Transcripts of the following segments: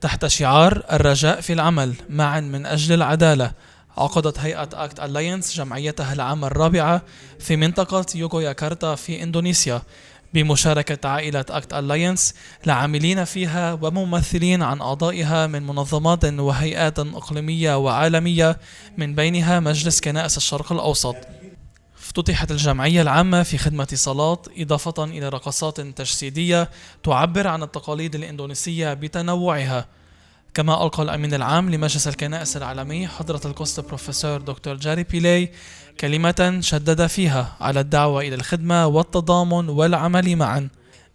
تحت شعار الرجاء في العمل معا من أجل العدالة، عقدت هيئة أكت الليانس جمعيتها العام الرابعة في منطقة يوغوياكارتا في إندونيسيا بمشاركة عائلة أكت الليانس لعاملين فيها وممثلين عن أعضائها من منظمات وهيئات إقليمية وعالمية، من بينها مجلس كنائس الشرق الأوسط. افتتحت الجمعية العامة في خدمة صلاة، إضافة إلى رقصات تجسيدية تعبر عن التقاليد الإندونيسية بتنوعها. كما ألقى الأمين العام لمجلس الكنائس العالمي حضرة القس بروفيسور دكتور بيلاي كلمة شدد فيها على الدعوة إلى الخدمة والتضامن والعمل معا.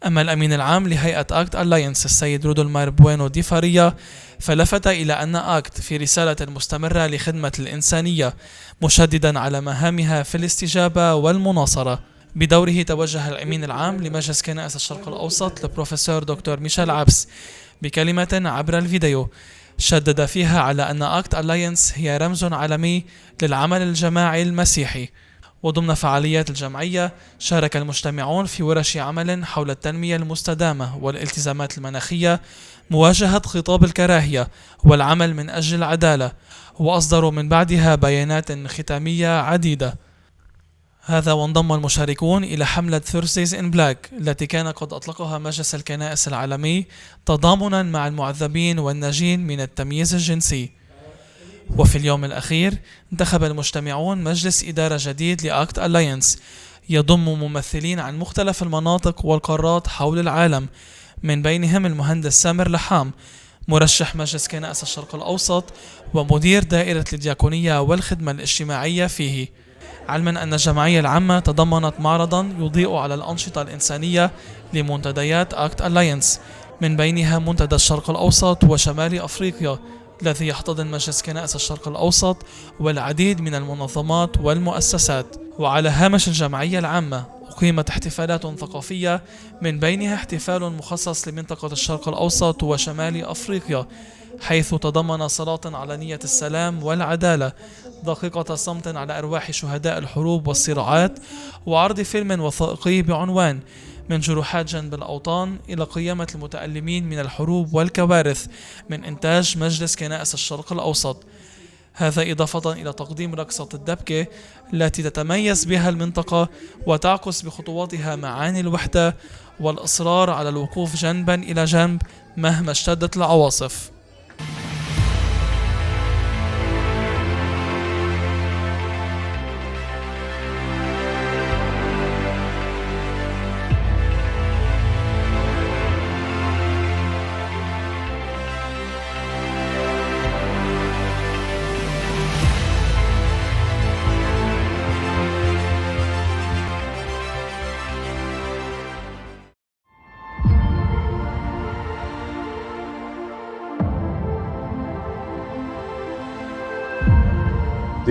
أما الأمين العام لهيئة أكت الليانس السيد رودلمار بوينو دي فاريا فلفت إلى أن أكت في رسالة مستمرة لخدمة الإنسانية، مشددا على مهامها في الاستجابة والمناصرة. بدوره توجه الأمين العام لمجلس كنائس الشرق الأوسط لبروفيسور دكتور ميشيل عبس بكلمة عبر الفيديو شدد فيها على أن أكت الليانس هي رمز عالمي للعمل الجماعي المسيحي. وضمن فعاليات الجمعية شارك المجتمعون في ورش عمل حول التنمية المستدامة والالتزامات المناخية، مواجهة خطاب الكراهية والعمل من أجل العدالة، وأصدروا من بعدها بيانات ختامية عديدة. هذا وانضم المشاركون إلى حملة Thursdays in Black التي كان قد أطلقها مجلس الكنائس العالمي تضامنا مع المعذبين والناجين من التمييز الجنسي. وفي اليوم الأخير انتخب المجتمعون مجلس إدارة جديد لأكت الليانس يضم ممثلين عن مختلف المناطق والقارات حول العالم، من بينهم المهندس سامر لحام مرشح مجلس كنائس الشرق الأوسط ومدير دائرة الدياكونية والخدمة الاجتماعية فيه، علما أن الجمعية العامة تضمنت معرضا يضيء على الأنشطة الإنسانية لمنتديات أكت الليانس، من بينها منتدى الشرق الأوسط وشمال أفريقيا الذي يحتضن مجلس كنائس الشرق الأوسط والعديد من المنظمات والمؤسسات. وعلى هامش الجمعية العامة أقيمت احتفالات ثقافية، من بينها احتفال مخصص لمنطقة الشرق الأوسط وشمال أفريقيا، حيث تضمن صلاة على نية السلام والعدالة، دقيقة صمت على أرواح شهداء الحروب والصراعات، وعرض فيلم وثائقي بعنوان من جروحات جنب الأوطان إلى قيامة المتألمين من الحروب والكوارث، من إنتاج مجلس كنائس الشرق الأوسط. هذا إضافة إلى تقديم رقصة الدبكة التي تتميز بها المنطقة وتعكس بخطواتها معاني الوحدة والإصرار على الوقوف جنبا إلى جنب مهما اشتدت العواصف.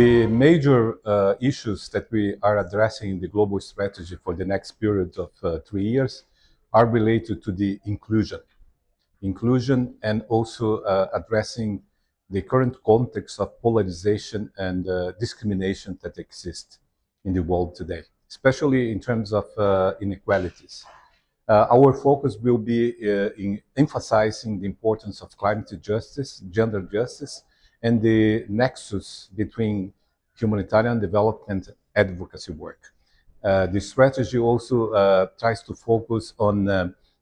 The major issues that we are addressing in the global strategy for the next period of 3 years are related to the inclusion and also addressing the current context of polarization and discrimination that exists in the world today, especially in terms of inequalities. Our focus will be in emphasizing the importance of climate justice, gender justice, and the nexus between humanitarian development and advocacy work. The strategy also tries to focus on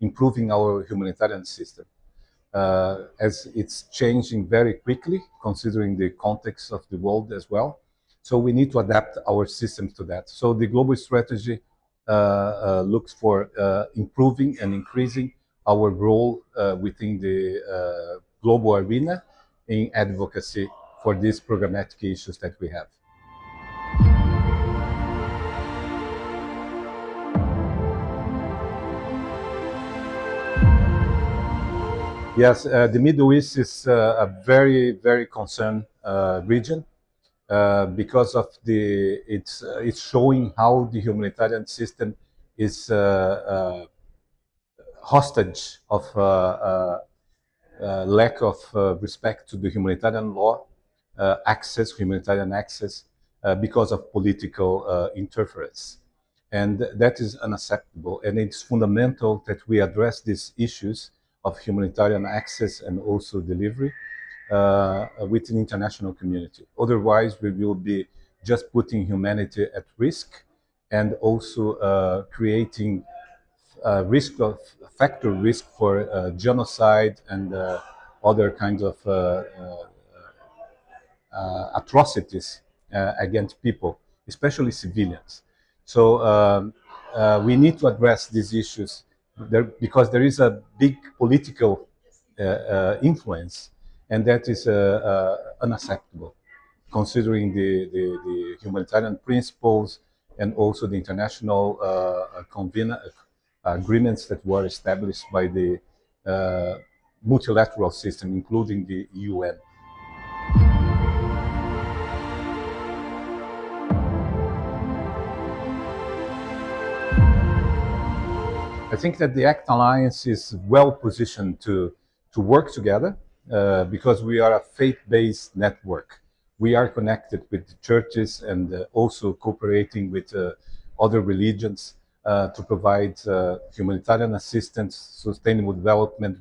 improving our humanitarian system, as it's changing very quickly considering the context of the world as well. So we need to adapt our systems to that. So the global strategy looks for improving and increasing our role within the global arena in advocacy for these programmatic issues that we have. Yes, the Middle East is a very, very concerned region because of it's showing how the humanitarian system is hostage of lack of respect to the humanitarian law, humanitarian access, because of political interference. And that is unacceptable. And it's fundamental that we address these issues of humanitarian access and also delivery with the international community. Otherwise, we will be just putting humanity at risk and also creating factor risk for genocide and other kinds of atrocities against people, especially civilians. So we need to address these issues because there is a big political influence, and that is unacceptable, considering the humanitarian principles and also the international agreements that were established by the multilateral system, including the UN. I think that the ACT Alliance is well positioned to work together because we are a faith-based network. We are connected with the churches and also cooperating with other religions to provide humanitarian assistance, sustainable development,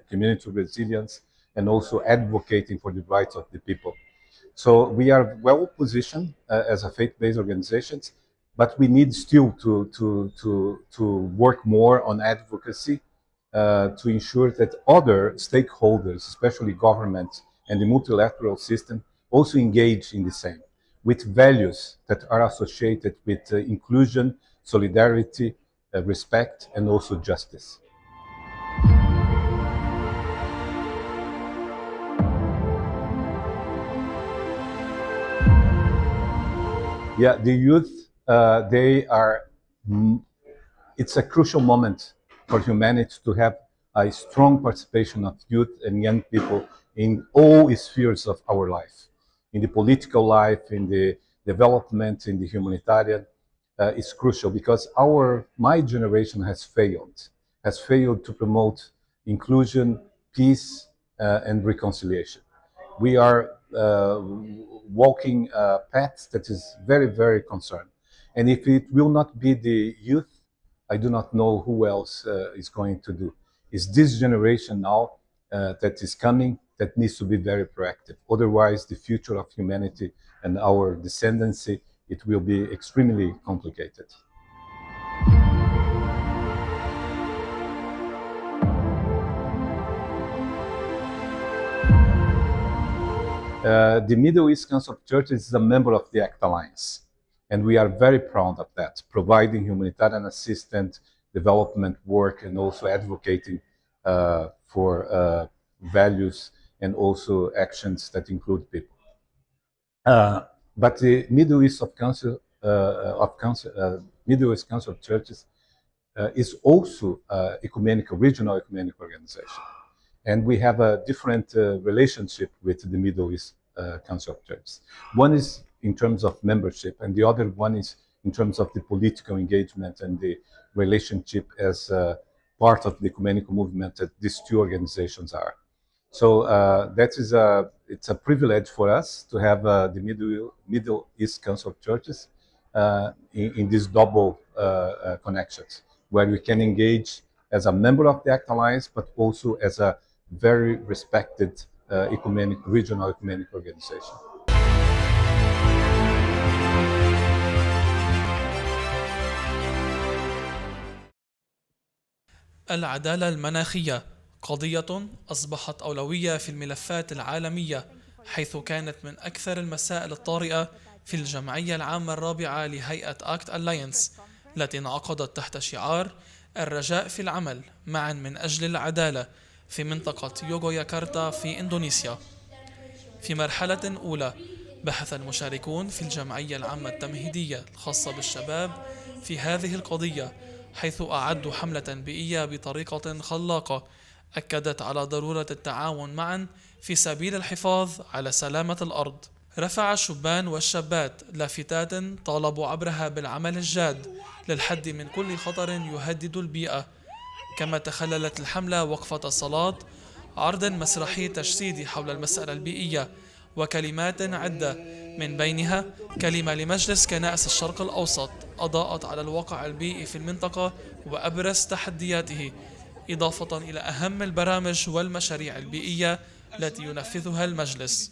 community resilience, and also advocating for the rights of the people. So we are well positioned as a faith-based organization, but we need still to work more on advocacy to ensure that other stakeholders, especially governments and the multilateral system, also engage in the same, with values that are associated with inclusion, solidarity, respect, and also justice. Yeah, the youth, it's a crucial moment for humanity to have a strong participation of youth and young people in all spheres of our life, in the political life, in the development, in the humanitarian. Is crucial because my generation has failed to promote inclusion, peace, and reconciliation. We are walking a path that is very, very concerned. And if it will not be the youth, I do not know who else is going to do. It's this generation now that is coming that needs to be very proactive. Otherwise, the future of humanity and our descendancy, it will be extremely complicated. The Middle East Council of Churches is a member of the ACT Alliance, and we are very proud of that, providing humanitarian assistance, development work, and also advocating for values and also actions that include people. But the Middle East Middle East Council of Churches is also regional ecumenical organization, and we have a different relationship with the Middle East Council of Churches. One is in terms of membership, and the other one is in terms of the political engagement and the relationship as part of the ecumenical movement that these two organizations are. So it's a privilege for us to have the Middle East Council of Churches in these double connections, where we can engage as a member of the ACT Alliance, but also as a very respected regional ecumenical organization. العدالة المناخية قضية أصبحت أولوية في الملفات العالمية، حيث كانت من أكثر المسائل الطارئة في الجمعية العامة الرابعة لهيئة أكت الليانس، التي انعقدت تحت شعار الرجاء في العمل معا من أجل العدالة في منطقة يوغوياكارتا في إندونيسيا. في مرحلة أولى بحث المشاركون في الجمعية العامة التمهيدية الخاصة بالشباب في هذه القضية، حيث أعدوا حملة بيئية بطريقة خلاقة أكدت على ضرورة التعاون معا في سبيل الحفاظ على سلامة الأرض. رفع الشبان والشابات لافتات طالبوا عبرها بالعمل الجاد للحد من كل خطر يهدد البيئة، كما تخللت الحملة وقفة الصلاة، عرض مسرحي تجسيدي حول المسألة البيئية، وكلمات عدة من بينها كلمة لمجلس كنائس الشرق الأوسط أضاءت على الواقع البيئي في المنطقة وأبرز تحدياته، إضافة إلى أهم البرامج والمشاريع البيئية التي ينفذها المجلس.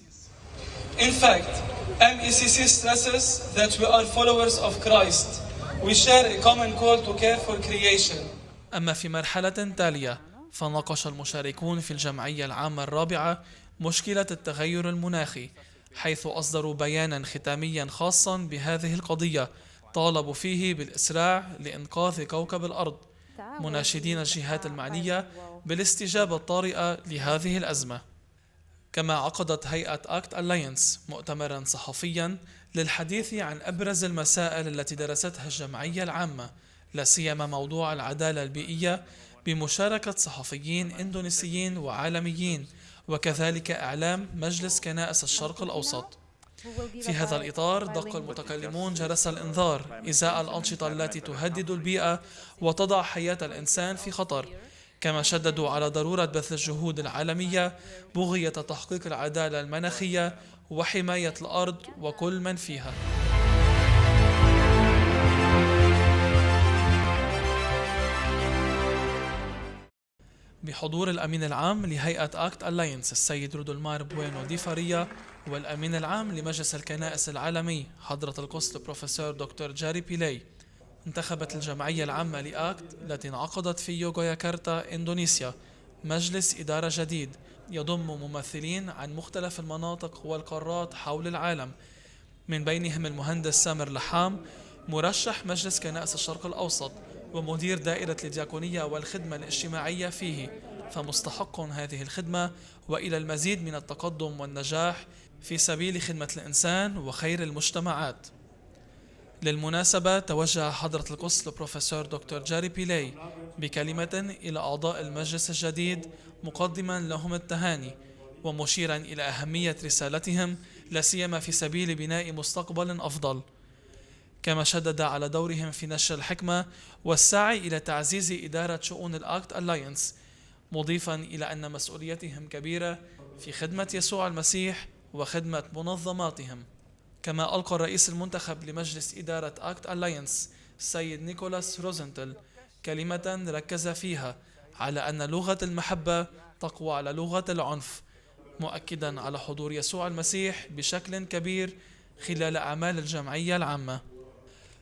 In fact, MECC stresses that we are followers of Christ. We share a common call to care for creation. أما في مرحلة تالية فناقش المشاركون في الجمعية العامة الرابعة مشكلة التغير المناخي، حيث أصدروا بيانا ختاميا خاصا بهذه القضية طالبوا فيه بالإسراع لإنقاذ كوكب الأرض، مناشدين الجهات المعنية بالاستجابة الطارئة لهذه الأزمة. كما عقدت هيئة أكت الليانس مؤتمرا صحفيا للحديث عن أبرز المسائل التي درستها الجمعية العامة، لا سيما موضوع العدالة البيئية، بمشاركة صحفيين إندونيسيين وعالميين وكذلك إعلام مجلس كنائس الشرق الأوسط. في هذا الإطار دق المتكلمون جرس الإنذار إزاء الأنشطة التي تهدد البيئة وتضع حياة الإنسان في خطر، كما شددوا على ضرورة بث الجهود العالمية بغية تحقيق العدالة المناخية وحماية الأرض وكل من فيها. بحضور الأمين العام لهيئة أكت الليانس السيد رودلمار بوينو دي فاريا، والأمين العام لمجلس الكنائس العالمي حضرة القس بروفيسور دكتور بيلاي، انتخبت الجمعية العامة لأكت التي انعقدت في يوغوياكارتا إندونيسيا مجلس إدارة جديد يضم ممثلين عن مختلف المناطق والقارات حول العالم، من بينهم المهندس سامر لحام مرشح مجلس كنائس الشرق الأوسط ومدير دائرة الدياكونية والخدمة الاجتماعية فيه، فمستحق هذه الخدمة وإلى المزيد من التقدم والنجاح في سبيل خدمة الإنسان وخير المجتمعات. للمناسبة توجه حضرة القس بروفيسور دكتور بيلاي بكلمة إلى أعضاء المجلس الجديد مقدما لهم التهاني ومشيرا إلى أهمية رسالتهم لا سيما في سبيل بناء مستقبل أفضل، كما شدد على دورهم في نشر الحكمة والسعي إلى تعزيز إدارة شؤون الأكت الليانس، مضيفا إلى أن مسؤوليتهم كبيرة في خدمة يسوع المسيح وخدمة منظماتهم. كما ألقى الرئيس المنتخب لمجلس إدارة أكت الليانس السيد نيكولاس روزنتل كلمة ركز فيها على أن لغة المحبة تقوى على لغة العنف، مؤكدا على حضور يسوع المسيح بشكل كبير خلال أعمال الجمعية العامة.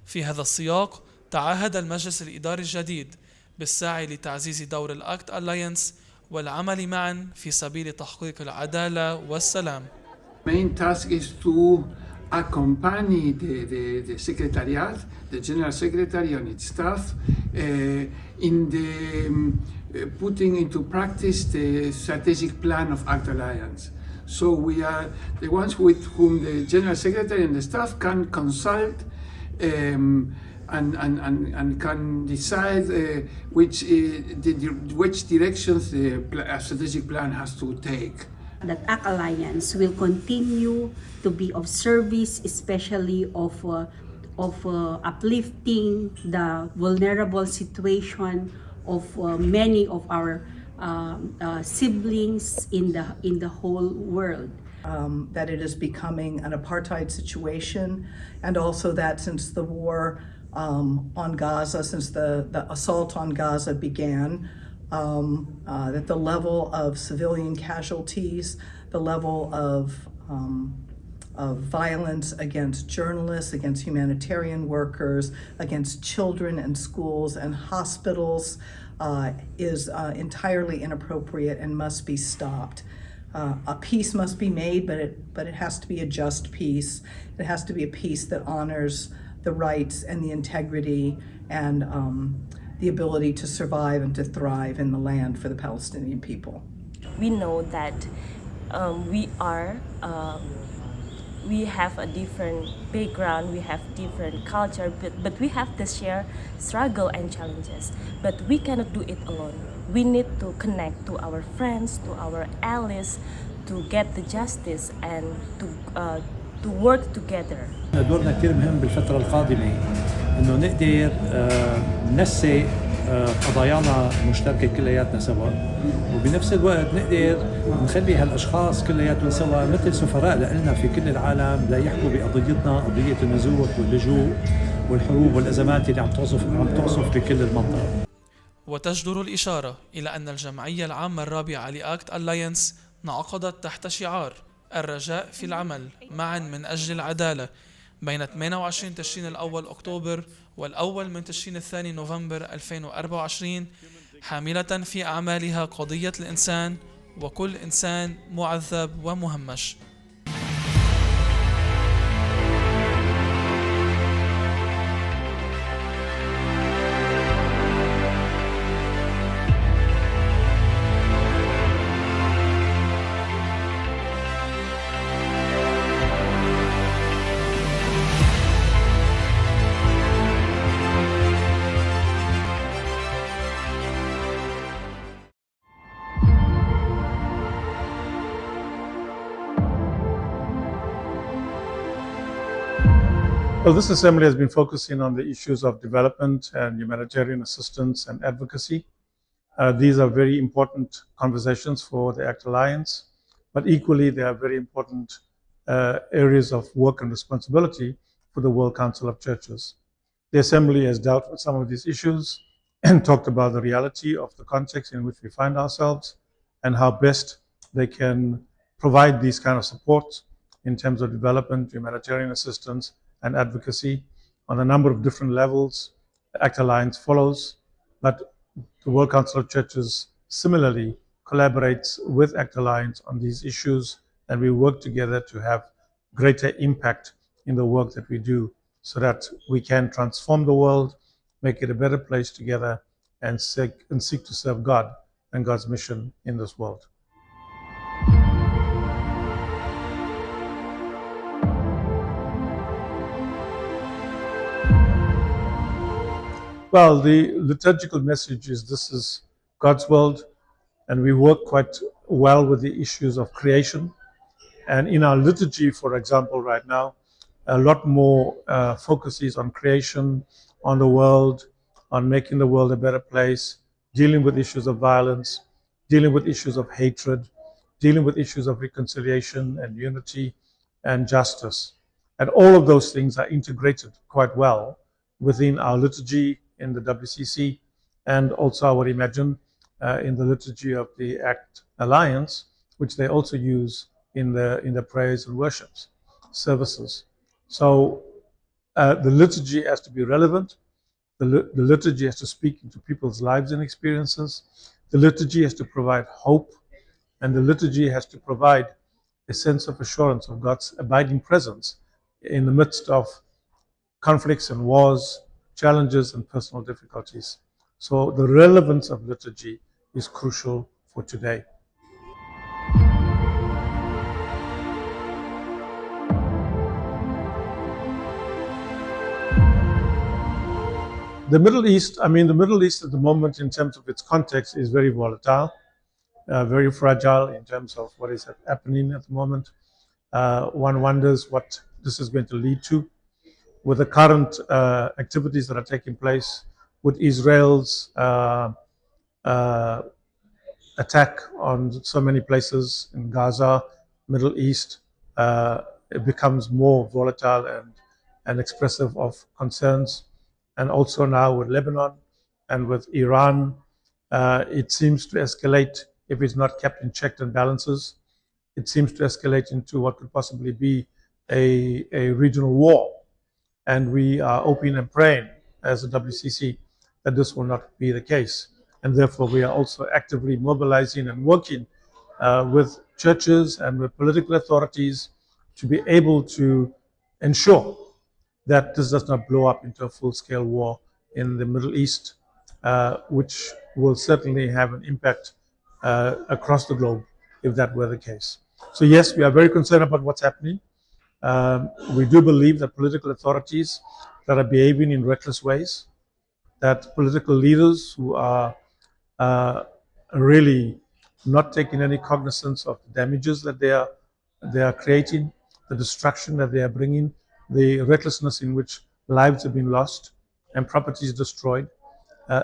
في هذا السياق تعهد المجلس الإداري الجديد بالسعي لتعزيز دور الأكت الليانس والعمل معا في سبيل تحقيق العدالة والسلام. Main task is to accompany the Secretariat, the General Secretary and its staff in the putting into practice the strategic plan of ACT Alliance. So we are the ones with whom the General Secretary and the staff can consult and can decide which directions the strategic plan has to take. That ACT Alliance will continue to be of service, especially of uplifting the vulnerable situation of many of our siblings in the whole world. That it is becoming an apartheid situation, and also that since the war on Gaza, since the assault on Gaza began, that the level of civilian casualties, the level of violence against journalists, against humanitarian workers, against children and schools and hospitals is entirely inappropriate and must be stopped. A peace must be made, but it has to be a just peace. It has to be a peace that honors the rights and the integrity and the ability to survive and to thrive in the land for the Palestinian people. We know that we have a different background, we have different culture, but we have the shared struggle and challenges. But we cannot do it alone. We need to connect to our friends, to our allies, to get the justice and to work together. دورنا كتير مهم بالفترة القادمة إنه نقدر ننسق قضايانا المشتركة كلياتنا سوا، وبنفس الوقت نقدر نخلي هالأشخاص كلياتهم سوا مثل سفراء لنا في كل العالم ليحكوا بقضيتنا، قضية النزوح واللجوء والحروب والأزمات اللي عم تعصف بكل المنطقة. وتجدر الإشارة إلى أن الجمعية العامة الرابعة لأكت الليانس انعقدت تحت شعار الرجاء في العمل معا من أجل العدالة بين 28 تشرين الأول أكتوبر والأول من تشرين الثاني نوفمبر 2024، حاملة في أعمالها قضية الإنسان وكل إنسان معذب ومهمش. Well, this assembly has been focusing on the issues of development and humanitarian assistance and advocacy. These are very important conversations for the ACT Alliance, but equally they are very important areas of work and responsibility for the World Council of Churches. The Assembly has dealt with some of these issues and talked about the reality of the context in which we find ourselves and how best they can provide these kind of support in terms of development, humanitarian assistance, and advocacy on a number of different levels. The ACT Alliance follows, but the World Council of Churches similarly collaborates with ACT Alliance on these issues, and we work together to have greater impact in the work that we do so that we can transform the world, make it a better place together, and seek to serve God and God's mission in this world. Well, the liturgical message is this is God's world, and we work quite well with the issues of creation. And in our liturgy, for example, right now, a lot more focus is on creation, on the world, on making the world a better place, dealing with issues of violence, dealing with issues of hatred, dealing with issues of reconciliation and unity and justice. And all of those things are integrated quite well within our liturgy in the WCC, and also I would imagine in the liturgy of the ACT Alliance, which they also use in the praise and worships services. So the liturgy has to be relevant. The liturgy has to speak into people's lives and experiences. The liturgy has to provide hope, and the liturgy has to provide a sense of assurance of God's abiding presence in the midst of conflicts and wars, challenges and personal difficulties. So the relevance of liturgy is crucial for today. The Middle East at the moment in terms of its context is very volatile, very fragile in terms of what is happening at the moment. One wonders what this is going to lead to. With the current activities that are taking place, with Israel's attack on so many places in Gaza, Middle East, it becomes more volatile and expressive of concerns. And also now with Lebanon and with Iran, it seems to escalate if it's not kept in checks and balances. It seems to escalate into what could possibly be a regional war. And we are hoping and praying as a WCC that this will not be the case. And therefore, we are also actively mobilizing and working with churches and with political authorities to be able to ensure that this does not blow up into a full-scale war in the Middle East, which will certainly have an impact across the globe if that were the case. So yes, we are very concerned about what's happening. We do believe that political authorities that are behaving in reckless ways, that political leaders who are really not taking any cognizance of the damages that they are creating, the destruction that they are bringing, the recklessness in which lives have been lost and properties destroyed,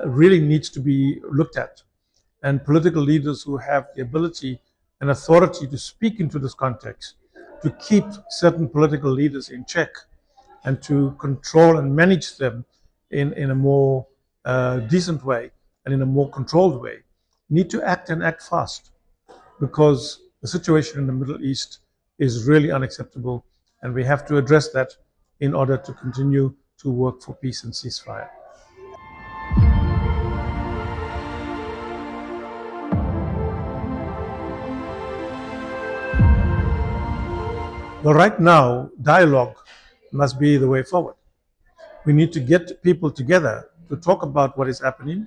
really needs to be looked at. And political leaders who have the ability and authority to speak into this context, to keep certain political leaders in check and to control and manage them in a more decent way and in a more controlled way, need to act and act fast, because the situation in the Middle East is really unacceptable, and we have to address that in order to continue to work for peace and ceasefire. But right now, dialogue must be the way forward. We need to get people together to talk about what is happening,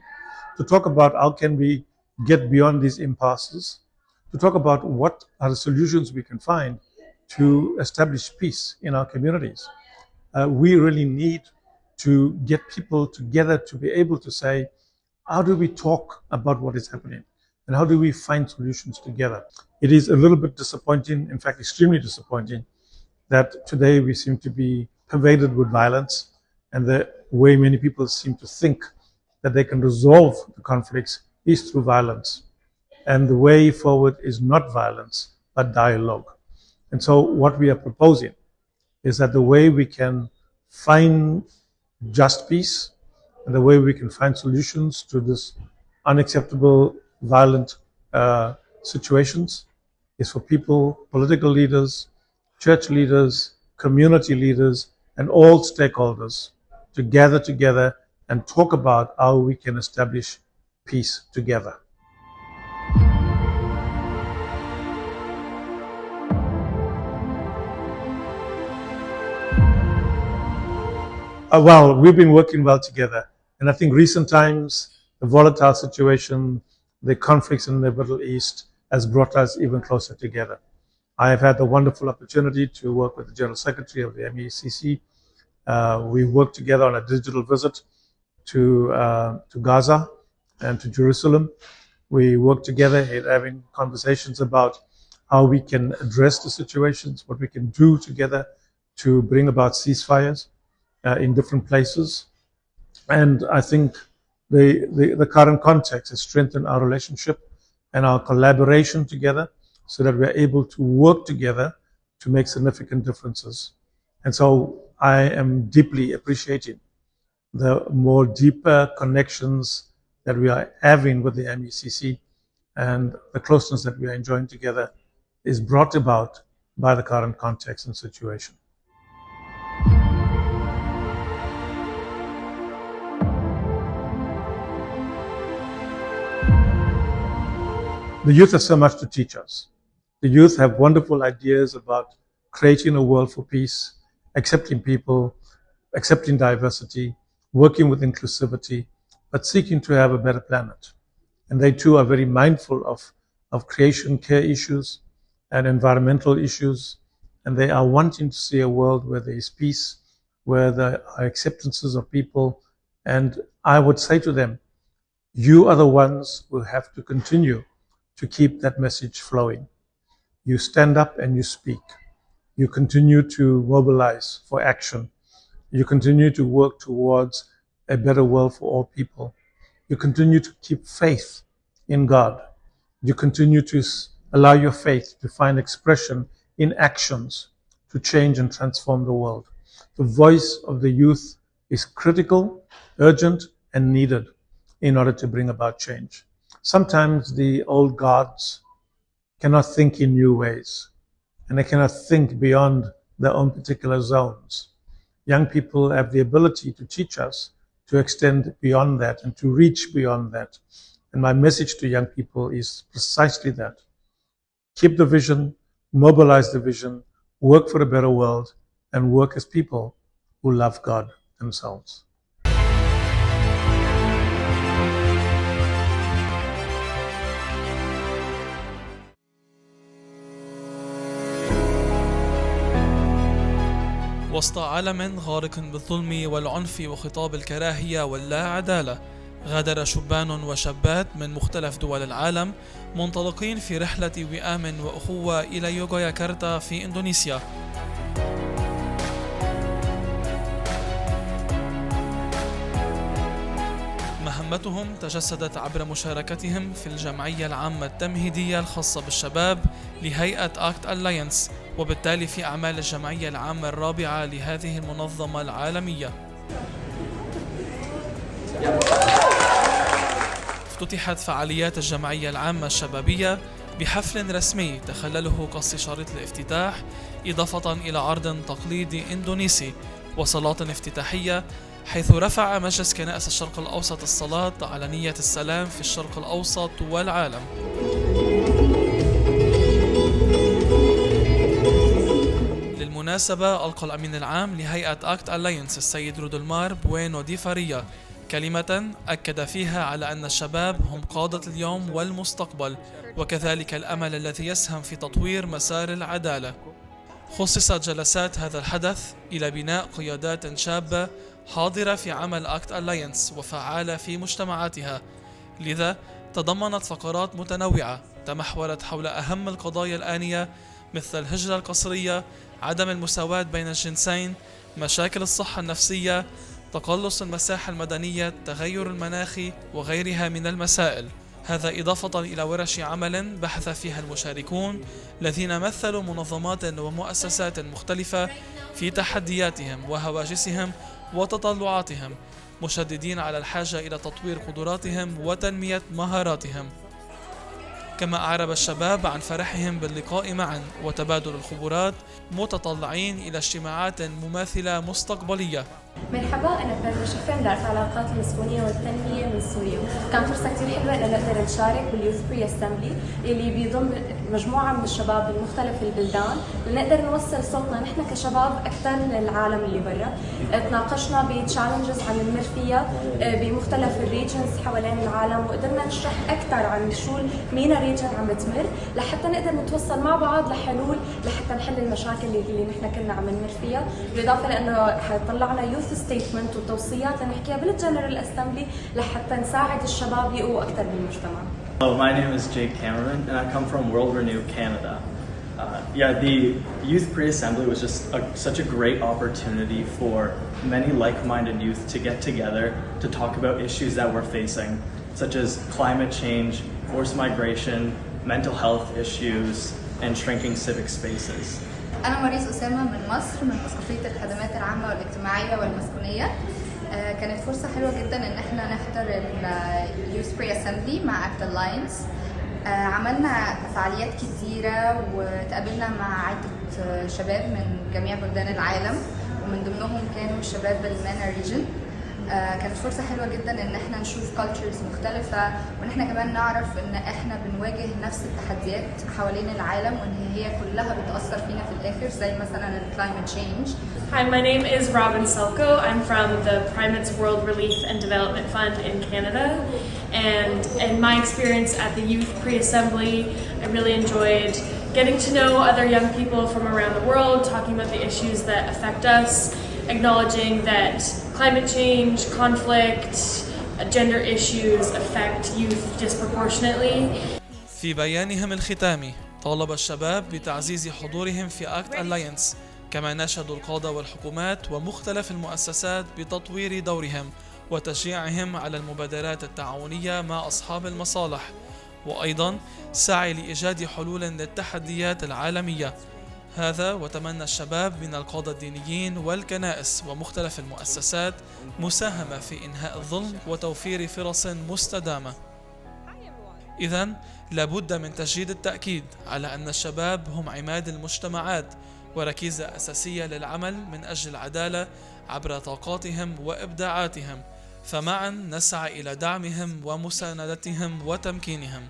to talk about how can we get beyond these impasses, to talk about what are the solutions we can find to establish peace in our communities. We really need to get people together to be able to say, how do we talk about what is happening? And how do we find solutions together? It is a little bit disappointing, in fact, extremely disappointing, that today we seem to be pervaded with violence, and the way many people seem to think that they can resolve the conflicts is through violence. And the way forward is not violence, but dialogue. And so what we are proposing is that the way we can find just peace, and the way we can find solutions to this unacceptable violent situations is for people, political leaders, church leaders, community leaders, and all stakeholders to gather together and talk about how we can establish peace together. Well, we've been working well together, and I think recent times, the volatile situation, the conflicts in the Middle East has brought us even closer together. I have had the wonderful opportunity to work with the General Secretary of the MECC. We worked together on a digital visit to Gaza and to Jerusalem. We worked together having conversations about how we can address the situations, what we can do together to bring about ceasefires in different places. And I think the current context has strengthened our relationship and our collaboration together so that we're able to work together to make significant differences. And so I am deeply appreciating the more deeper connections that we are having with the MECC, and the closeness that we are enjoying together is brought about by the current context and situation. The youth have so much to teach us. The youth have wonderful ideas about creating a world for peace, accepting people, accepting diversity, working with inclusivity, but seeking to have a better planet. And they too are very mindful of creation care issues and environmental issues. And they are wanting to see a world where there is peace, where there are acceptances of people. And I would say to them, you are the ones who have to continue to keep that message flowing. You stand up and you speak. You continue to mobilize for action. You continue to work towards a better world for all people. You continue to keep faith in God. You continue to allow your faith to find expression in actions to change and transform the world. The voice of the youth is critical, urgent, and needed in order to bring about change. Sometimes the old gods cannot think in new ways, and they cannot think beyond their own particular zones. Young people have the ability to teach us to extend beyond that and to reach beyond that. And my message to young people is precisely that. Keep the vision, mobilize the vision, work for a better world, and work as people who love God themselves. وسط عالم غارق بالظلم والعنف وخطاب الكراهية واللا عدالة، غادر شبان وشابات من مختلف دول العالم منطلقين في رحلة وئام وأخوة إلى يوغياكرتا في إندونيسيا. مهمتهم تجسدت عبر مشاركتهم في الجمعية العامة التمهيدية الخاصة بالشباب لهيئة أكت الليانس، وبالتالي في أعمال الجمعية العامة الرابعة لهذه المنظمة العالمية. افتتحت فعاليات الجمعية العامة الشبابية بحفل رسمي تخلله قص شريط الافتتاح، إضافة إلى عرض تقليدي إندونيسي وصلاة افتتاحية، حيث رفع مجلس كنائس الشرق الأوسط الصلاة على نية السلام في الشرق الأوسط والعالم. بالمناسبة ألقى الأمين العام لهيئة أكت الليانس السيد رودلمار بوينو دي فاريا كلمة أكد فيها على أن الشباب هم قادة اليوم والمستقبل، وكذلك الأمل الذي يسهم في تطوير مسار العدالة. خصصت جلسات هذا الحدث إلى بناء قيادات شابة حاضرة في عمل أكت الليانس وفعالة في مجتمعاتها، لذا تضمنت فقرات متنوعة تمحورت حول أهم القضايا الآنية مثل الهجرة القسرية، عدم المساواة بين الجنسين، مشاكل الصحة النفسية، تقلص المساحة المدنية، التغير المناخي وغيرها من المسائل. هذا إضافة إلى ورش عمل بحث فيها المشاركون الذين مثلوا منظمات ومؤسسات مختلفة في تحدياتهم وهواجسهم وتطلعاتهم، مشددين على الحاجة إلى تطوير قدراتهم وتنمية مهاراتهم. كما أعرب الشباب عن فرحهم باللقاء معا وتبادل الخبرات، متطلعين إلى اجتماعات مماثلة مستقبلية. مرحبا، أنا فاريا شفان دارس علاقات المسكونية والتنمية من سوريا. كان فرصة كتير حلوة إن نقدر نشارك باليوث بري أسمبلي اللي بيضم مجموعة من الشباب من مختلف البلدان لنقدر نوصل صوتنا نحن كشباب أكثر للعالم اللي برا. تناقشنا بتشالنجز عم نمر فيها بمختلف الريجنز حوالين العالم، وقدرنا نشرح أكثر عن شو مين ريجن عم بتمر لحتى نقدر نتوصل مع بعض لحلول لحتى نحل المشاكل اللي نحن كنا عم نمر فيها، بالإضافة لأنه طلعنا يوث ستيتمنت وتوصيات لنحكيها بالجنرال اسمبلي لحتى نساعد الشباب يقوا أكثر بالمجتمع. Hello, my name is Jake Cameron and I come from World Renew Canada. The Youth Pre-Assembly was just such a great opportunity for many like-minded youth to get together to talk about issues that we're facing, such as climate change, forced migration, mental health issues, and shrinking civic spaces. أنا مريس أسامة من مصر من مسقطية الخدمات العامة والاجتماعية والمسكونية. كانت فرصة حلوة جدا إن احنا نحضر اليوث بري أسمبلي مع أكت الليانس. عملنا فعاليات كتيرة وتقابلنا مع عدة شباب من جميع بلدان العالم، ومن ضمنهم كانوا الشباب بالمانا ريجن. كانت فرصة حلوة جدا ان احنا نشوف cultures مختلفة، وان احنا كمان نعرف ان احنا بنواجه نفس التحديات حوالين العالم، وان هي كلها بتأثر فينا في الاخر زي مثلا climate change. Hi, my name is Robin Selko. I'm from the Primates World Relief and Development Fund in Canada, and in my experience at the Youth Pre-Assembly, I really enjoyed getting to know other young people from around the world, talking about the issues that affect us, acknowledging that climate change, conflict, gender issues affect youth disproportionately. في بيانهم الختامي طالب الشباب بتعزيز حضورهم في أكت الليانس، كما ناشدوا القادة والحكومات ومختلف المؤسسات بتطوير دورهم وتشجيعهم على المبادرات التعاونية مع أصحاب المصالح، وأيضا سعي لإيجاد حلول للتحديات العالمية. هذا وتمنى الشباب من القادة الدينيين والكنائس ومختلف المؤسسات مساهمة في إنهاء الظلم وتوفير فرص مستدامة. إذن لابد من تجديد التأكيد على أن الشباب هم عماد المجتمعات وركيزة أساسية للعمل من أجل العدالة عبر طاقاتهم وإبداعاتهم، فمعا نسعى إلى دعمهم ومساندتهم وتمكينهم.